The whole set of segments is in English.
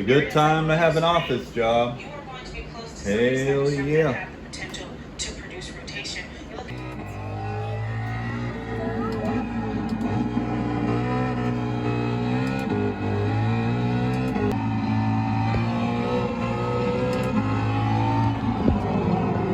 good time to have an office job. Hell yeah.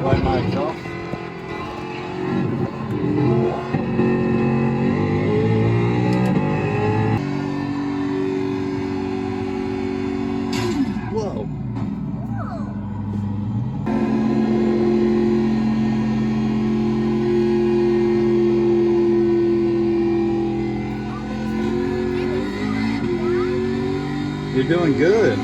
Like my exhaust. Whoa. You're doing good.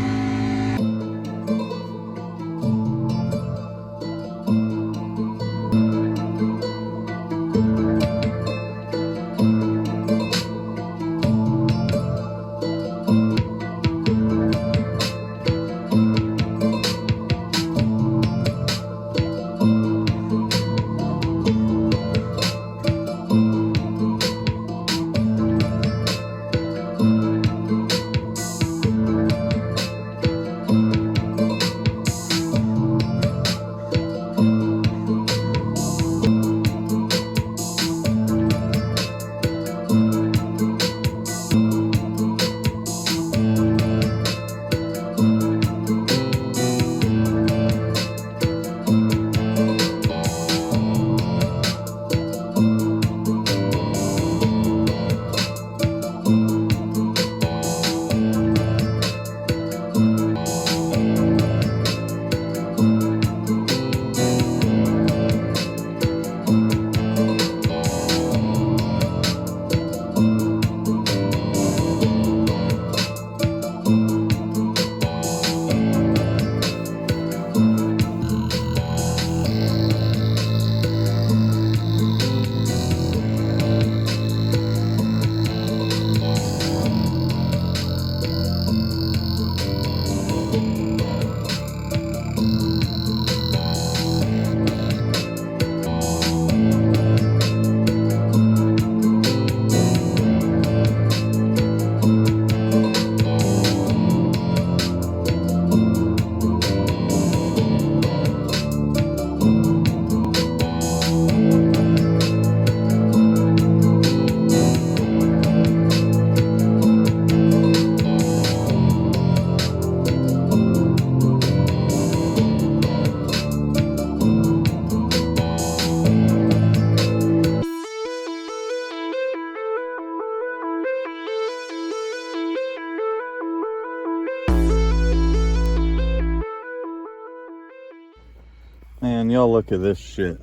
Man, y'all look at this shit.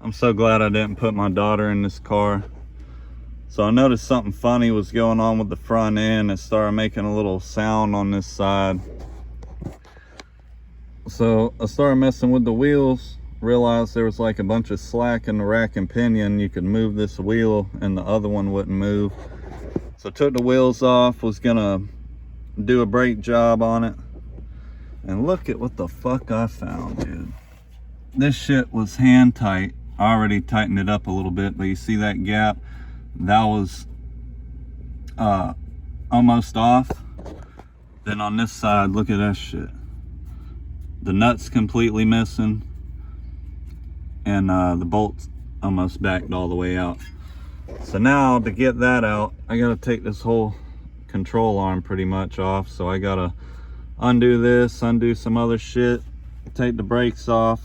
I'm so glad I didn't put my daughter in this car. So I noticed something funny was going on with the front end. It started making a little sound on this side. So I started messing with the wheels, realized there was like a bunch of slack in the rack and pinion. You could move this wheel and the other one wouldn't move. So I took the wheels off, was gonna do a brake job on it. And look at what the fuck I found, dude. This shit was hand tight. I already tightened it up a little bit, but you see that gap? That was almost off. Then on this side, look at that shit. The nut's completely missing, and the bolt's almost backed all the way out. So now to get that out, I gotta take this whole control arm pretty much off. So I gotta undo this, undo some other shit, take the brakes off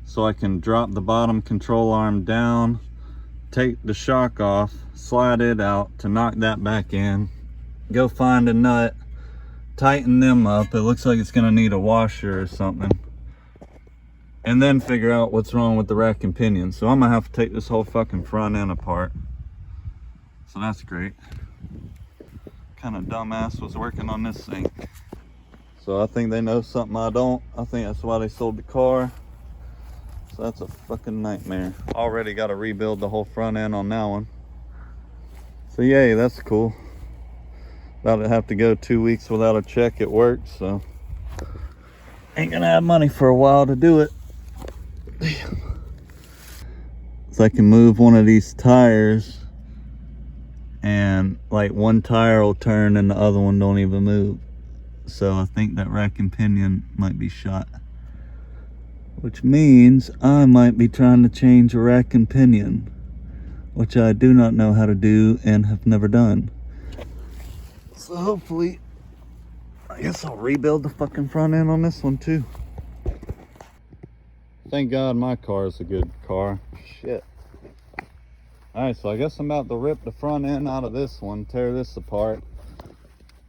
so I can drop the bottom control arm down, take the shock off, slide it out to knock that back in, go find a nut, tighten them up. It looks like it's gonna need a washer or something, and then figure out what's wrong with the rack and pinion. So I'm gonna have to take this whole fucking front end apart. So that's great. Kind of dumbass was working on this thing. So I think they know something I don't. I think that's why they sold the car. So that's a fucking nightmare. Already got to rebuild the whole front end on that one. So yay, that's cool. About to have to go 2 weeks without a check at work, so ain't gonna have money for a while to do it. Damn. So I can move one of these tires and like one tire will turn and the other one don't even move. so I think that rack and pinion might be shot, which means I might be trying to change a rack and pinion, which I do not know how to do and have never done. So hopefully, I guess I'll rebuild the fucking front end on this one too. Thank God my car is a good car. Shit. Alright, so I guess I'm about to rip the front end out of this one, tear this apart,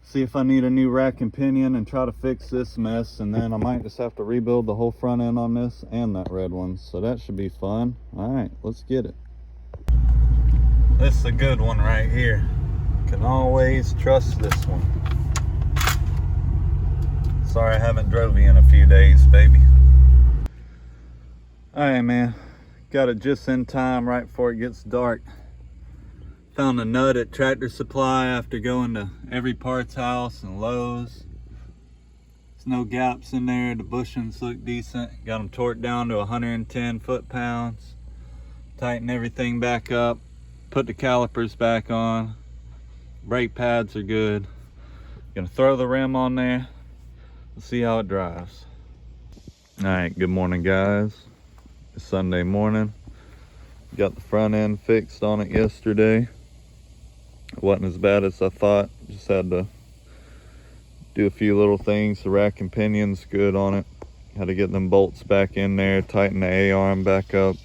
see if I need a new rack and pinion and try to fix this mess, and then I might just have to rebuild the whole front end on this and that red one. So that should be fun. Alright, let's get it. This is a good one right here. Can always trust this one. Sorry I haven't drove you in a few days, baby. Alright, man. Got it just in time right before it gets dark. Found a nut at Tractor Supply after going to every parts house and Lowe's. There's no gaps in there. The bushings look decent. Got them torqued down to 110 foot-pounds. Tighten everything back up. Put the calipers back on. Brake pads are good. Gonna throw the rim on there. Let's see how it drives. Alright, good morning, guys. It's Sunday morning. Got the front end fixed on it yesterday. It wasn't as bad as I thought. Just had to do a few little things. The rack and pinion's good on it. Had to get them bolts back in there, tighten the A-arm back up.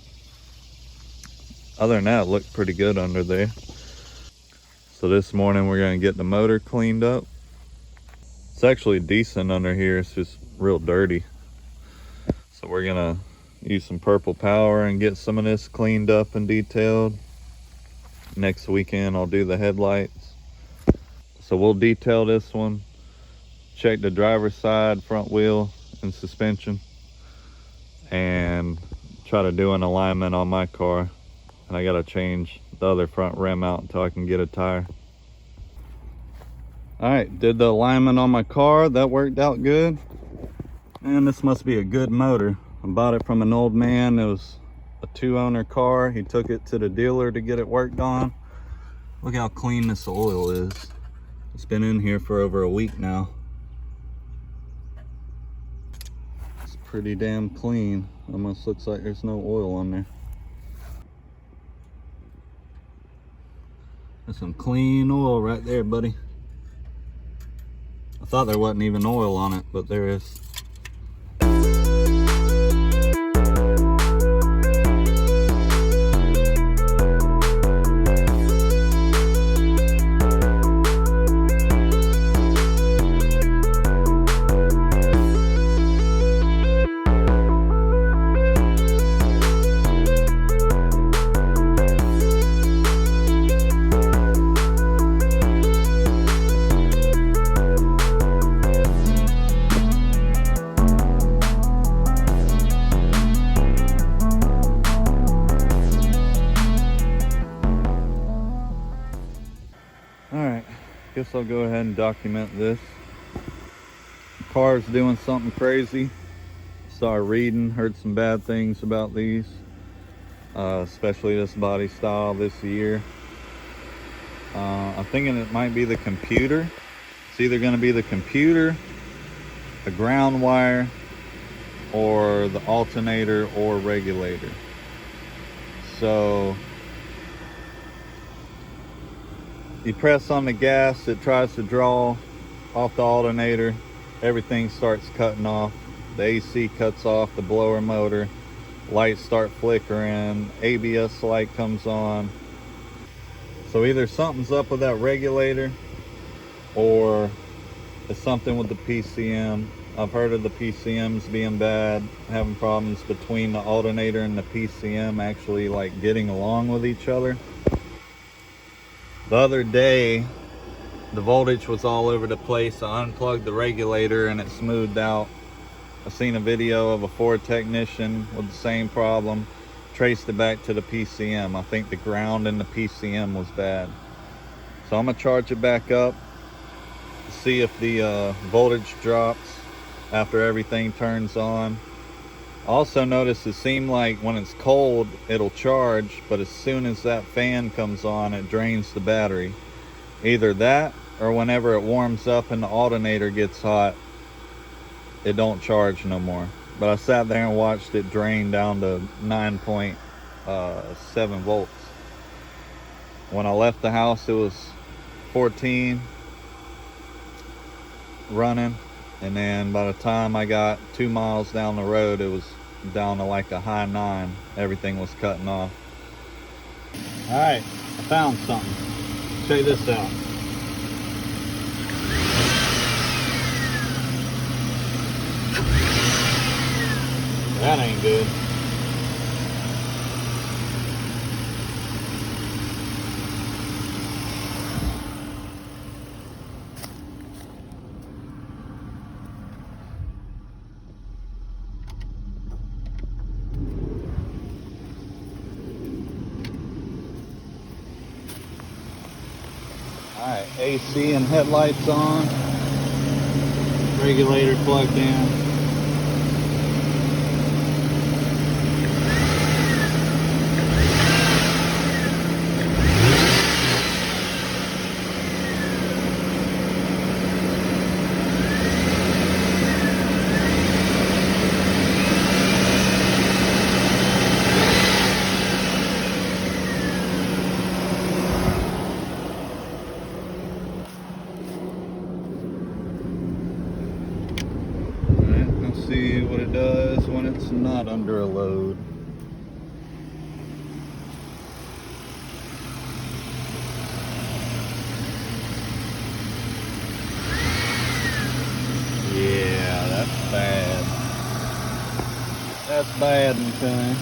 Other than that, it looked pretty good under there. So this morning we're gonna get the motor cleaned up. It's actually decent under here, it's just real dirty. So we're gonna use some purple power and get some of this cleaned up and detailed. Next weekend I'll do the headlights. So we'll detail this one, check the driver's side, front wheel and suspension, and try to do an alignment on my car. And I gotta change the other front rim out until I can get a tire. Alright, did the alignment on my car. That worked out good. And this must be a good motor. I bought it from an old man. It was a 2-owner car. He took it to the dealer to get it worked on. Look how clean this oil is. It's been in here for over a week now. It's pretty damn clean. Almost looks like there's no oil on there. There's some clean oil right there, buddy. I thought there wasn't even oil on it, but there is. Alright, guess I'll go ahead and document this. The car's doing something crazy. Started reading, heard some bad things about these. Especially this body style this year. I'm thinking it might be the computer. It's either going to be the computer, the ground wire, or the alternator or regulator. So you press on the gas, it tries to draw off the alternator, everything starts cutting off, the AC cuts off, the blower motor, lights start flickering, ABS light comes on. So either something's up with that regulator or it's something with the PCM. I've heard of the PCMs being bad, having problems between the alternator and the PCM actually like getting along with each other. The other day, the voltage was all over the place. I unplugged the regulator and it smoothed out. I seen a video of a Ford technician with the same problem. Traced it back to the PCM. I think the ground in the PCM was bad. So I'm gonna charge it back up to see if the voltage drops after everything turns on. I also noticed it seemed like when it's cold, it'll charge, but as soon as that fan comes on, it drains the battery. Either that or whenever it warms up and the alternator gets hot, it don't charge no more. But I sat there and watched it drain down to 9.7 volts. When I left the house, it was 14 running, and then by the time I got 2 miles down the road, it was down to like a high 9. Everything was cutting off. All right, I found something. Check this out. That ain't good. Alright, AC and headlights on. Regulator plugged in. Let's see what it does when it's not under a load. Yeah, that's bad. That's bad, okay.